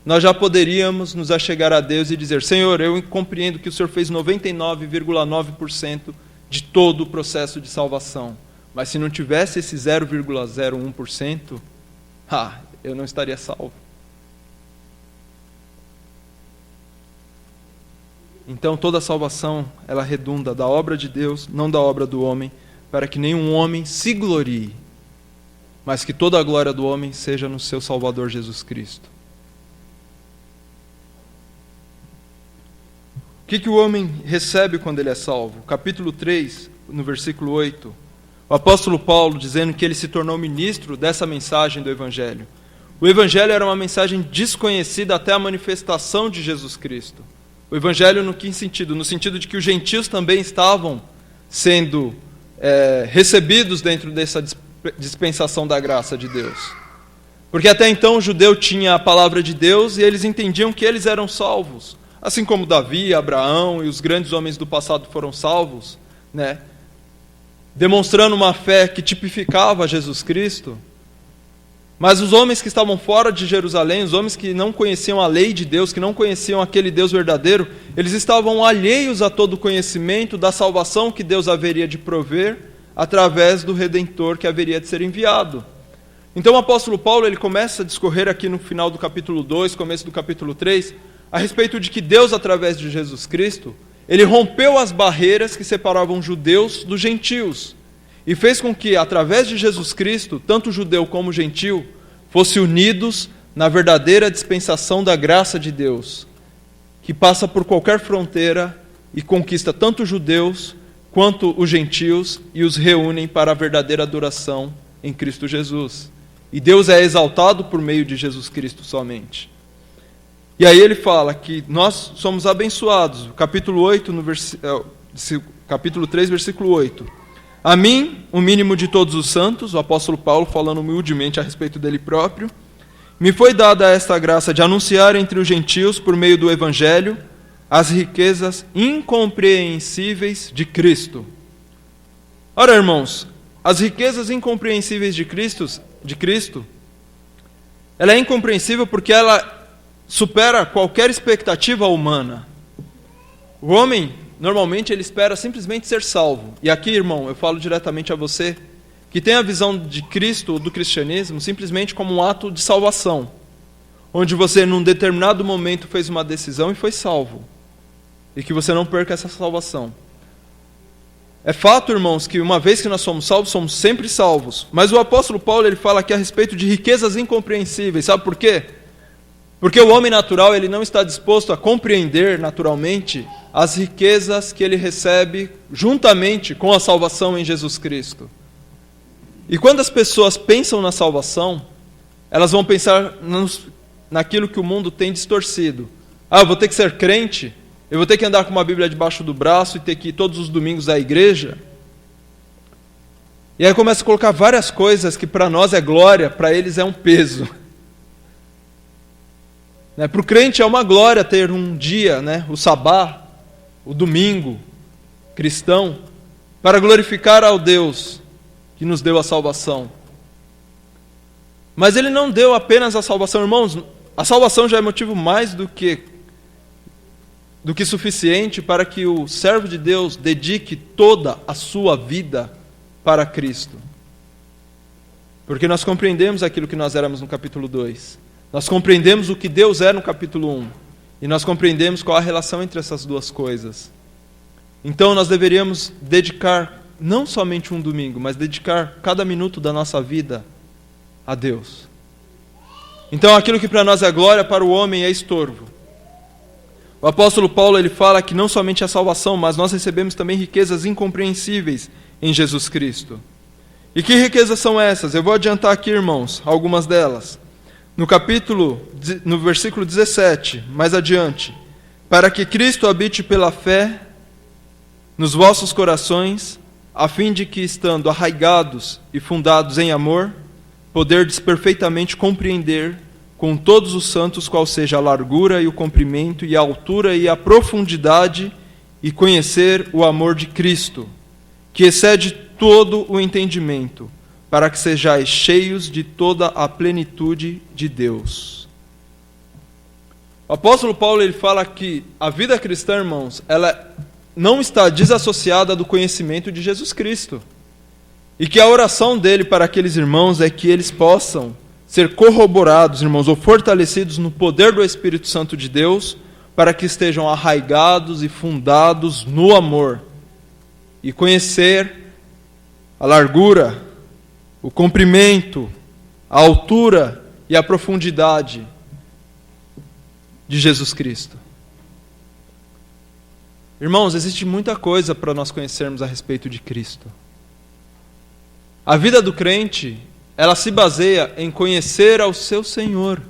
nós já poderíamos nos achegar a Deus e dizer: Senhor, eu compreendo que o Senhor fez 99,9% de todo o processo de salvação. Mas se não tivesse esse 0,01%, eu não estaria salvo. Então toda a salvação, ela redunda da obra de Deus, não da obra do homem, para que nenhum homem se glorie, mas que toda a glória do homem seja no seu Salvador Jesus Cristo. O que o homem recebe quando ele é salvo? Capítulo 3, no versículo 8, o apóstolo Paulo dizendo que ele se tornou ministro dessa mensagem do Evangelho. O Evangelho era uma mensagem desconhecida até a manifestação de Jesus Cristo. O Evangelho no que sentido? No sentido de que os gentios também estavam sendo recebidos dentro dessa dispensação da graça de Deus. Porque até então o judeu tinha a palavra de Deus e eles entendiam que eles eram salvos. Assim como Davi, Abraão e os grandes homens do passado foram salvos, né? Demonstrando uma fé que tipificava Jesus Cristo. Mas os homens que estavam fora de Jerusalém, os homens que não conheciam a lei de Deus, que não conheciam aquele Deus verdadeiro, eles estavam alheios a todo o conhecimento da salvação que Deus haveria de prover através do Redentor que haveria de ser enviado. Então o apóstolo Paulo ele começa a discorrer aqui no final do capítulo 2, começo do capítulo 3, a respeito de que Deus, através de Jesus Cristo, ele rompeu as barreiras que separavam judeus dos gentios e fez com que, através de Jesus Cristo, tanto judeu como gentil, fossem unidos na verdadeira dispensação da graça de Deus, que passa por qualquer fronteira e conquista tanto os judeus quanto os gentios e os reúnem para a verdadeira adoração em Cristo Jesus. E Deus é exaltado por meio de Jesus Cristo somente. E aí ele fala que nós somos abençoados. Capítulo 8, capítulo 3, versículo 8. A mim, o mínimo de todos os santos, o apóstolo Paulo falando humildemente a respeito dele próprio, me foi dada esta graça de anunciar entre os gentios, por meio do Evangelho, as riquezas incompreensíveis de Cristo. Ora, irmãos, as riquezas incompreensíveis de Cristo, ela é incompreensível porque ela supera qualquer expectativa humana. O homem, normalmente, ele espera simplesmente ser salvo. E aqui, irmão, eu falo diretamente a você, que tem a visão de Cristo, ou do cristianismo, simplesmente como um ato de salvação, onde você, num determinado momento, fez uma decisão e foi salvo, e que você não perca essa salvação. É fato, irmãos, que uma vez que nós somos salvos, somos sempre salvos. Mas o apóstolo Paulo ele fala aqui a respeito de riquezas incompreensíveis. Sabe por quê? Porque o homem natural ele não está disposto a compreender naturalmente as riquezas que ele recebe juntamente com a salvação em Jesus Cristo. E quando as pessoas pensam na salvação, elas vão pensar naquilo que o mundo tem distorcido. Eu vou ter que ser crente, eu vou ter que andar com uma Bíblia debaixo do braço e ter que ir todos os domingos à igreja. E aí começa a colocar várias coisas que para nós é glória, para eles é um peso. Para o crente é uma glória ter um dia, o sabá, o domingo cristão, para glorificar ao Deus que nos deu a salvação. Mas ele não deu apenas a salvação. Irmãos, a salvação já é motivo mais do que suficiente para que o servo de Deus dedique toda a sua vida para Cristo. Porque nós compreendemos aquilo que nós éramos no capítulo 2. Nós compreendemos o que Deus é no capítulo 1. E nós compreendemos qual a relação entre essas duas coisas. Então nós deveríamos dedicar, não somente um domingo, mas dedicar cada minuto da nossa vida a Deus. Então aquilo que para nós é glória, para o homem é estorvo. O apóstolo Paulo ele fala que não somente a salvação, mas nós recebemos também riquezas incompreensíveis em Jesus Cristo. E que riquezas são essas? Eu vou adiantar aqui, irmãos, algumas delas. No versículo 17, mais adiante, para que Cristo habite pela fé nos vossos corações, a fim de que, estando arraigados e fundados em amor, poderdes perfeitamente compreender com todos os santos qual seja a largura e o comprimento e a altura e a profundidade, e conhecer o amor de Cristo, que excede todo o entendimento, para que sejais cheios de toda a plenitude de Deus. O apóstolo Paulo ele fala que a vida cristã, irmãos, ela não está desassociada do conhecimento de Jesus Cristo. E que a oração dele para aqueles irmãos é que eles possam ser corroborados, irmãos, ou fortalecidos no poder do Espírito Santo de Deus, para que estejam arraigados e fundados no amor, e conhecer a largura, o comprimento, a altura e a profundidade de Jesus Cristo. Irmãos, existe muita coisa para nós conhecermos a respeito de Cristo. A vida do crente, ela se baseia em conhecer ao seu Senhor.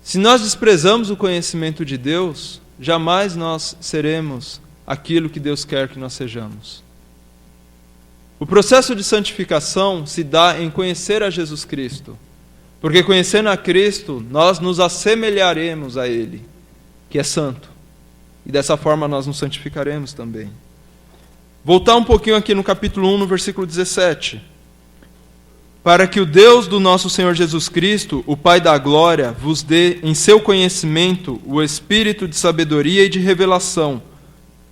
Se nós desprezamos o conhecimento de Deus, jamais nós seremos aquilo que Deus quer que nós sejamos. O processo de santificação se dá em conhecer a Jesus Cristo, porque conhecendo a Cristo, nós nos assemelharemos a Ele, que é santo, e dessa forma nós nos santificaremos também. Voltar um pouquinho aqui no capítulo 1, no versículo 17. Para que o Deus do nosso Senhor Jesus Cristo, o Pai da glória, vos dê em seu conhecimento o espírito de sabedoria e de revelação.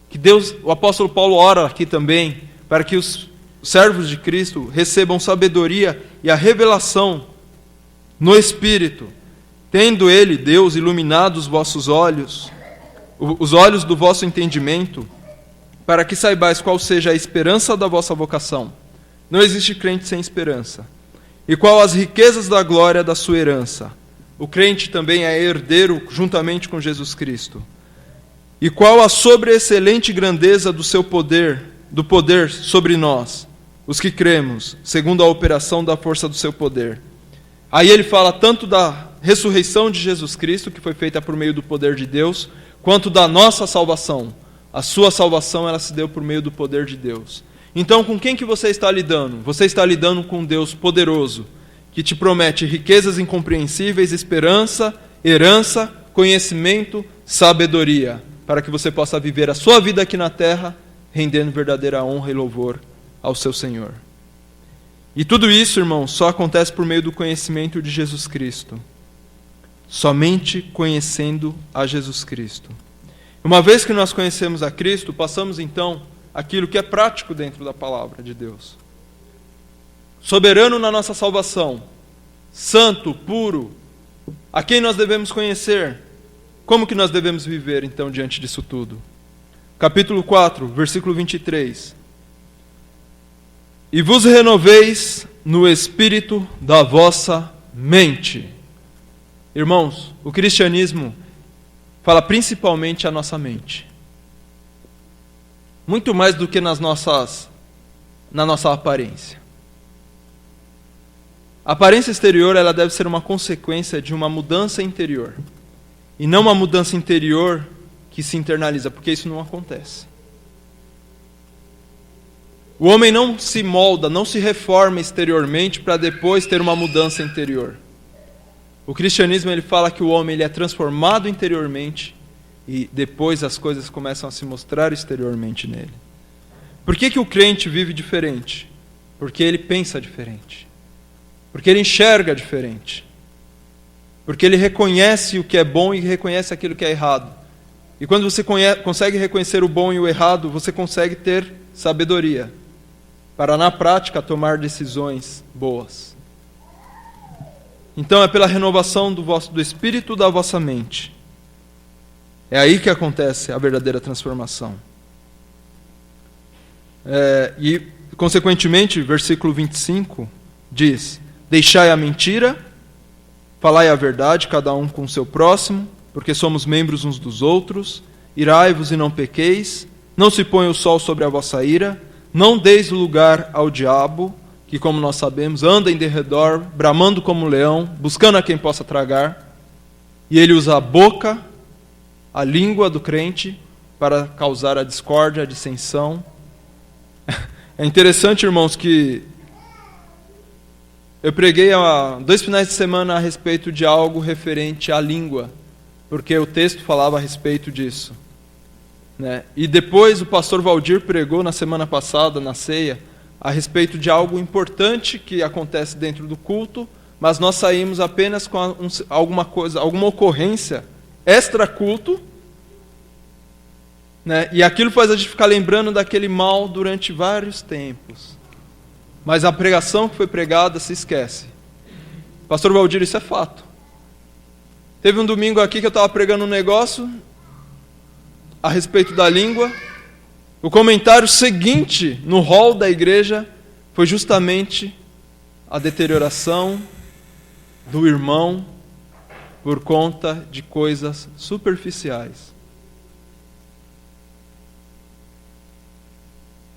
Que Deus, o apóstolo Paulo ora aqui também, para que os servos de Cristo recebam sabedoria e a revelação no Espírito, tendo Ele, Deus, iluminado os vossos olhos, os olhos do vosso entendimento, para que saibais qual seja a esperança da vossa vocação. Não existe crente sem esperança. E qual as riquezas da glória da sua herança. O crente também é herdeiro juntamente com Jesus Cristo. E qual a sobreexcelente grandeza do seu poder, do poder sobre nós, os que cremos, segundo a operação da força do seu poder. Aí ele fala tanto da ressurreição de Jesus Cristo, que foi feita por meio do poder de Deus, quanto da nossa salvação. A sua salvação, ela se deu por meio do poder de Deus. Então, com quem que você está lidando? Você está lidando com um Deus poderoso, que te promete riquezas incompreensíveis, esperança, herança, conhecimento, sabedoria, para que você possa viver a sua vida aqui na terra, rendendo verdadeira honra e louvor ao seu Senhor. E tudo isso, irmãos, só acontece por meio do conhecimento de Jesus Cristo. Somente conhecendo a Jesus Cristo. Uma vez que nós conhecemos a Cristo, passamos então aquilo que é prático dentro da palavra de Deus. Soberano na nossa salvação, santo, puro, a quem nós devemos conhecer? Como que nós devemos viver então diante disso tudo? Capítulo 4, versículo 23. E vos renoveis no espírito da vossa mente. Irmãos, o cristianismo fala principalmente a nossa mente. Muito mais do que na nossa aparência. A aparência exterior, ela deve ser uma consequência de uma mudança interior. E não uma mudança interior que se internaliza, porque isso não acontece. O homem não se molda, não se reforma exteriormente para depois ter uma mudança interior. O cristianismo ele fala que o homem ele é transformado interiormente e depois as coisas começam a se mostrar exteriormente nele. Por que o crente vive diferente? Porque ele pensa diferente. Porque ele enxerga diferente. Porque ele reconhece o que é bom e reconhece aquilo que é errado. E quando você consegue reconhecer o bom e o errado, você consegue ter sabedoria para, na prática, tomar decisões boas. Então é pela renovação do espírito da vossa mente. É aí que acontece a verdadeira transformação. E, consequentemente, versículo 25 diz: deixai a mentira, falai a verdade, cada um com o seu próximo, porque somos membros uns dos outros. Irai-vos e não pequeis, não se ponha o sol sobre a vossa ira, não deis lugar ao diabo, que, como nós sabemos, anda em derredor, bramando como um leão, buscando a quem possa tragar, e ele usa a boca, a língua do crente, para causar a discórdia, a dissensão. É interessante, irmãos, que eu preguei há 2 finais de semana a respeito de algo referente à língua, porque o texto falava a respeito disso, né? E depois o pastor Valdir pregou na semana passada, na ceia, a respeito de algo importante que acontece dentro do culto, mas nós saímos apenas com alguma ocorrência extra-culto, né? E aquilo faz a gente ficar lembrando daquele mal durante vários tempos. Mas a pregação que foi pregada se esquece. Pastor Valdir, isso é fato. Teve um domingo aqui que eu estava pregando um negócio a respeito da língua. O comentário seguinte no hall da igreja foi justamente a deterioração do irmão por conta de coisas superficiais.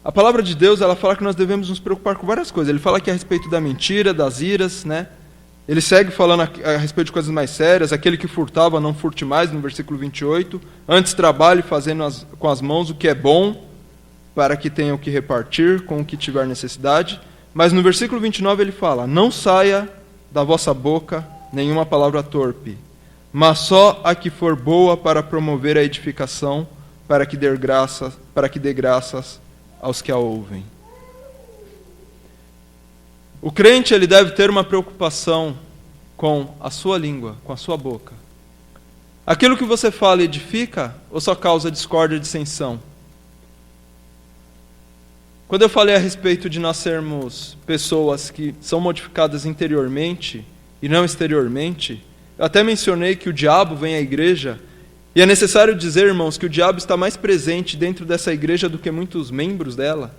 A palavra de Deus, ela fala que nós devemos nos preocupar com várias coisas. Ele fala aqui a respeito da mentira, das iras, né? Ele segue falando a respeito de coisas mais sérias. Aquele que furtava, não furte mais, no versículo 28. Antes trabalhe fazendo com as mãos o que é bom, para que tenha o que repartir com o que tiver necessidade. Mas no versículo 29 ele fala: não saia da vossa boca nenhuma palavra torpe, mas só a que for boa para promover a edificação, para que dê graças aos que a ouvem. O crente, ele deve ter uma preocupação com a sua língua, com a sua boca. Aquilo que você fala edifica ou só causa discórdia e dissensão? Quando eu falei a respeito de nós sermos pessoas que são modificadas interiormente e não exteriormente, eu até mencionei que o diabo vem à igreja. E é necessário dizer, irmãos, que o diabo está mais presente dentro dessa igreja do que muitos membros dela.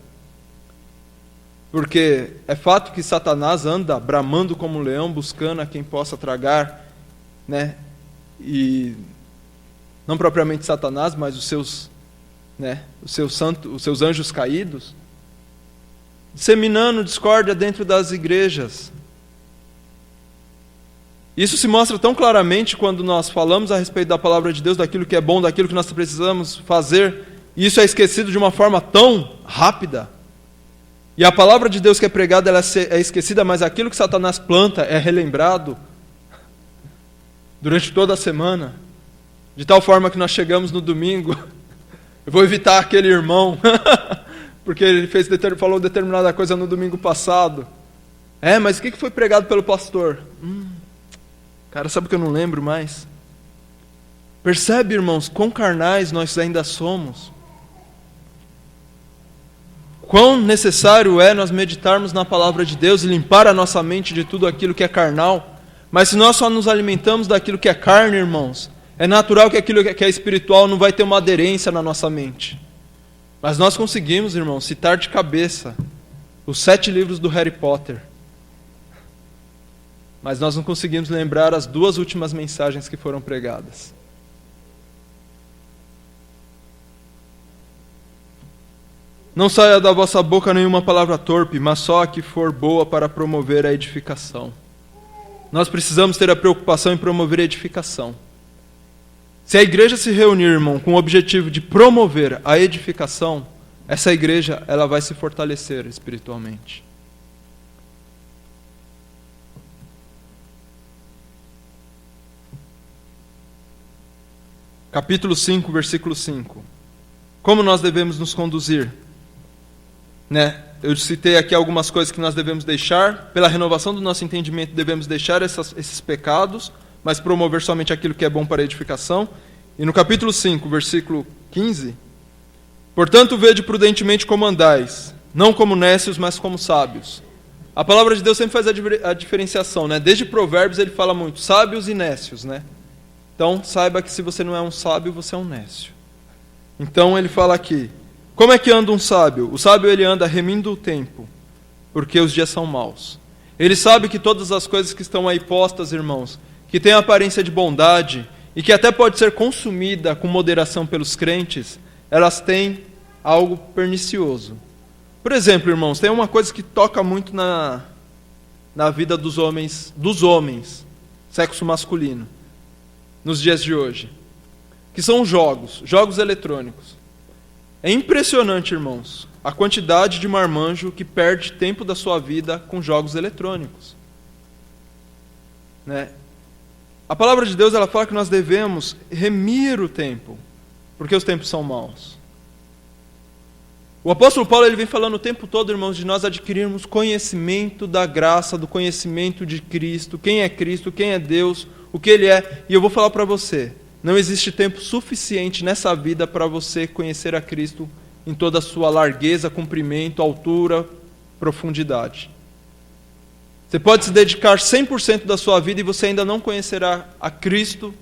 Porque é fato que Satanás anda bramando como um leão, buscando a quem possa tragar, né? E não propriamente Satanás, mas os seus anjos caídos, disseminando discórdia dentro das igrejas. Isso se mostra tão claramente quando nós falamos a respeito da palavra de Deus, daquilo que é bom, daquilo que nós precisamos fazer, e isso é esquecido de uma forma tão rápida. E a palavra de Deus que é pregada, ela é esquecida, mas aquilo que Satanás planta é relembrado durante toda a semana, de tal forma que nós chegamos no domingo, eu vou evitar aquele irmão, porque ele falou determinada coisa no domingo passado. Mas o que foi pregado pelo pastor? Cara, sabe que eu não lembro mais? Percebe, irmãos, quão carnais nós ainda somos? Quão necessário é nós meditarmos na palavra de Deus e limpar a nossa mente de tudo aquilo que é carnal? Mas se nós só nos alimentamos daquilo que é carne, irmãos, é natural que aquilo que é espiritual não vai ter uma aderência na nossa mente. Mas nós conseguimos, irmãos, citar de cabeça os 7 livros do Harry Potter. Mas nós não conseguimos lembrar as 2 últimas mensagens que foram pregadas. Não saia da vossa boca nenhuma palavra torpe, mas só a que for boa para promover a edificação. Nós precisamos ter a preocupação em promover a edificação. Se a igreja se reunir, irmão, com o objetivo de promover a edificação, essa igreja ela vai se fortalecer espiritualmente. Capítulo 5, versículo 5. Como nós devemos nos conduzir, né? Eu citei aqui algumas coisas que nós devemos deixar. Pela renovação do nosso entendimento, devemos deixar esses pecados, mas promover somente aquilo que é bom para a edificação. E no capítulo 5, versículo 15, portanto, vede prudentemente como andais, não como nécios, mas como sábios. A palavra de Deus sempre faz a diferenciação, né? Desde Provérbios ele fala muito, sábios e nécios, né? Então, saiba que se você não é um sábio, você é um nécio. Então, ele fala aqui, como é que anda um sábio? O sábio, ele anda remindo o tempo, porque os dias são maus. Ele sabe que todas as coisas que estão aí postas, irmãos, que têm a aparência de bondade, e que até pode ser consumida com moderação pelos crentes, elas têm algo pernicioso. Por exemplo, irmãos, tem uma coisa que toca muito na vida dos homens, sexo masculino, nos dias de hoje, que são jogos eletrônicos. É impressionante, irmãos, a quantidade de marmanjo que perde tempo da sua vida com jogos eletrônicos. Né? A palavra de Deus, ela fala que nós devemos remir o tempo, porque os tempos são maus. O apóstolo Paulo, ele vem falando o tempo todo, irmãos, de nós adquirirmos conhecimento da graça, do conhecimento de Cristo, quem é Deus, o que Ele é. E eu vou falar para você, não existe tempo suficiente nessa vida para você conhecer a Cristo em toda a sua largueza, comprimento, altura, profundidade. Você pode se dedicar 100% da sua vida e você ainda não conhecerá a Cristo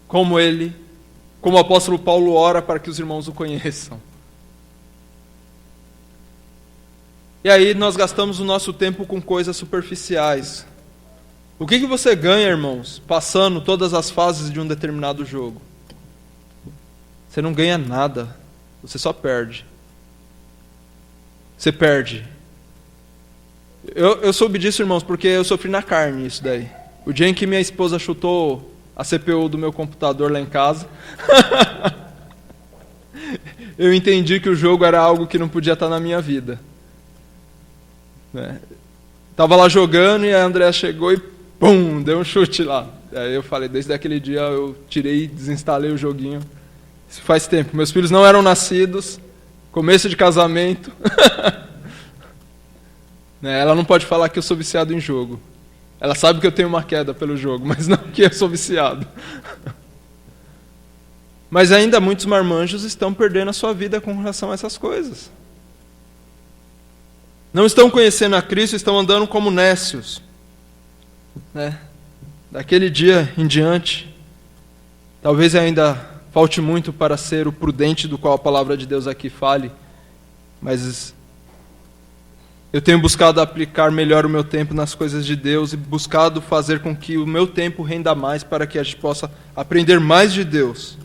como o apóstolo Paulo ora para que os irmãos o conheçam. E aí nós gastamos o nosso tempo com coisas superficiais. O que você ganha, irmãos, passando todas as fases de um determinado jogo? Você não ganha nada, você só perde. Você perde. Eu soube disso, irmãos, porque eu sofri na carne isso daí. O dia em que minha esposa chutou a CPU do meu computador lá em casa, eu entendi que o jogo era algo que não podia estar na minha vida. Estava lá jogando e a Andréa chegou e pum, deu um chute lá. Aí eu falei, desde aquele dia eu tirei e desinstalei o joguinho. Isso faz tempo. Meus filhos não eram nascidos, começo de casamento. Ela não pode falar que eu sou viciado em jogo. Ela sabe que eu tenho uma queda pelo jogo, mas não que eu sou viciado. Mas ainda muitos marmanjos estão perdendo a sua vida com relação a essas coisas. Não estão conhecendo a Cristo, estão andando como nécios. Daquele dia em diante, talvez ainda falte muito para ser o prudente do qual a palavra de Deus aqui fale, mas eu tenho buscado aplicar melhor o meu tempo nas coisas de Deus e buscado fazer com que o meu tempo renda mais para que a gente possa aprender mais de Deus.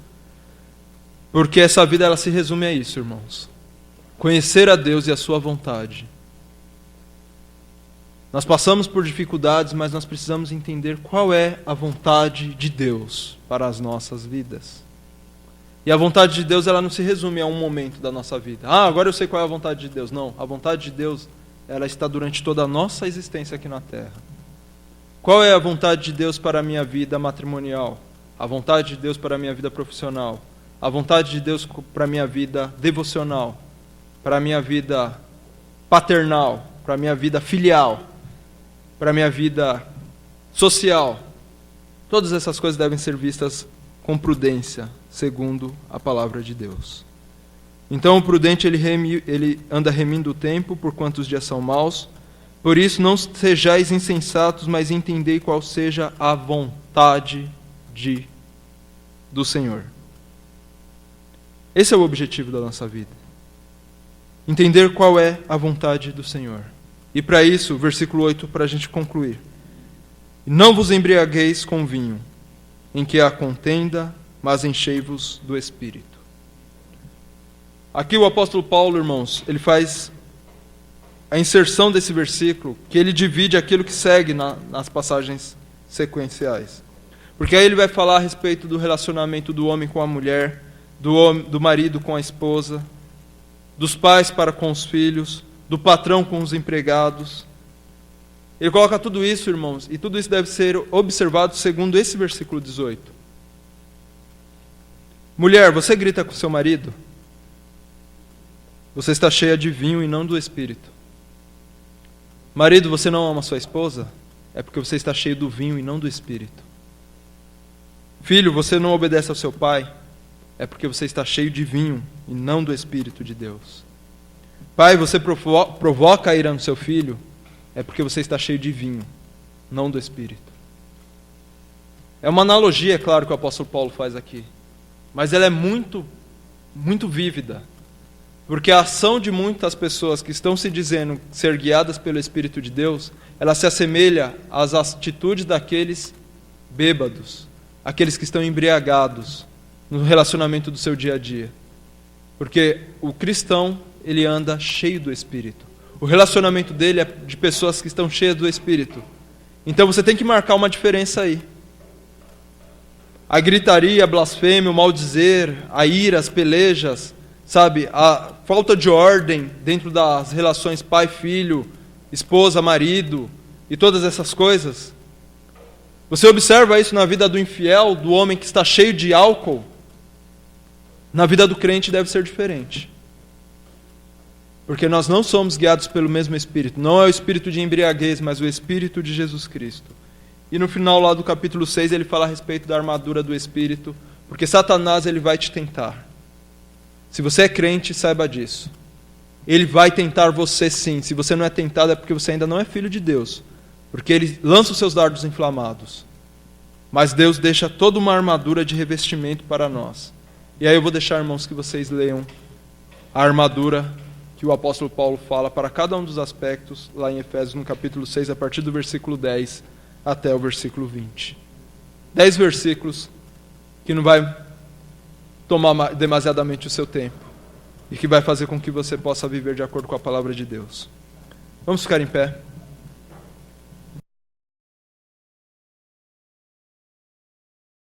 Porque essa vida, ela se resume a isso, irmãos. Conhecer a Deus e a sua vontade. Nós passamos por dificuldades, mas nós precisamos entender qual é a vontade de Deus para as nossas vidas. E a vontade de Deus, ela não se resume a um momento da nossa vida. Agora eu sei qual é a vontade de Deus. Não, a vontade de Deus, ela está durante toda a nossa existência aqui na Terra. Qual é a vontade de Deus para a minha vida matrimonial? A vontade de Deus para a minha vida profissional? A vontade de Deus para a minha vida devocional? Para a minha vida paternal? Para a minha vida filial? Para a minha vida social? Todas essas coisas devem ser vistas com prudência, segundo a palavra de Deus. Então o prudente, ele anda remindo o tempo, porquanto os dias são maus. Por isso não sejais insensatos, mas entendei qual seja a vontade do Senhor. Esse é o objetivo da nossa vida. Entender qual é a vontade do Senhor. E para isso, versículo 8, para a gente concluir. Não vos embriagueis com vinho, em que há contenda, mas enchei-vos do Espírito. Aqui o apóstolo Paulo, irmãos, ele faz a inserção desse versículo, que ele divide aquilo que segue nas passagens sequenciais. Porque aí ele vai falar a respeito do relacionamento do homem com a mulher, do marido com a esposa, dos pais para com os filhos, do patrão com os empregados. Ele coloca tudo isso, irmãos, e tudo isso deve ser observado segundo esse versículo 18. Mulher, você grita com seu marido? você está cheia de vinho e não do Espírito. Marido, você não ama sua esposa? É porque você está cheio do vinho e não do Espírito. Filho, você não obedece ao seu pai? É porque você está cheio de vinho e não do Espírito de Deus. Pai, você provoca a ira no seu filho? É porque você está cheio de vinho, não do Espírito. É uma analogia, é claro, que o apóstolo Paulo faz aqui. Mas ela é muito, muito vívida. Porque a ação de muitas pessoas que estão se dizendo ser guiadas pelo Espírito de Deus, ela se assemelha às atitudes daqueles bêbados, aqueles que estão embriagados no relacionamento do seu dia a dia. Porque o cristão, ele anda cheio do Espírito. O relacionamento dele é de pessoas que estão cheias do Espírito. Então você tem que marcar uma diferença aí. A gritaria, a blasfêmia, o maldizer, a ira, as pelejas, sabe, a falta de ordem dentro das relações pai-filho, esposa-marido e todas essas coisas. Você observa isso na vida do infiel, do homem que está cheio de álcool. Na vida do crente deve ser diferente. Porque nós não somos guiados pelo mesmo Espírito. Não é o espírito de embriaguez, mas o Espírito de Jesus Cristo. E no final lá do capítulo 6 ele fala a respeito da armadura do Espírito. Porque Satanás ele vai te tentar. Se você é crente, saiba disso. Ele vai tentar você sim. Se você não é tentado é porque você ainda não é filho de Deus. Porque ele lança os seus dardos inflamados. Mas Deus deixa toda uma armadura de revestimento para nós. E aí eu vou deixar, irmãos, que vocês leiam a armadura que o apóstolo Paulo fala para cada um dos aspectos, lá em Efésios, no capítulo 6, a partir do versículo 10 até o versículo 20. 10 versículos que não vai tomar demasiadamente o seu tempo e que vai fazer com que você possa viver de acordo com a palavra de Deus. Vamos ficar em pé.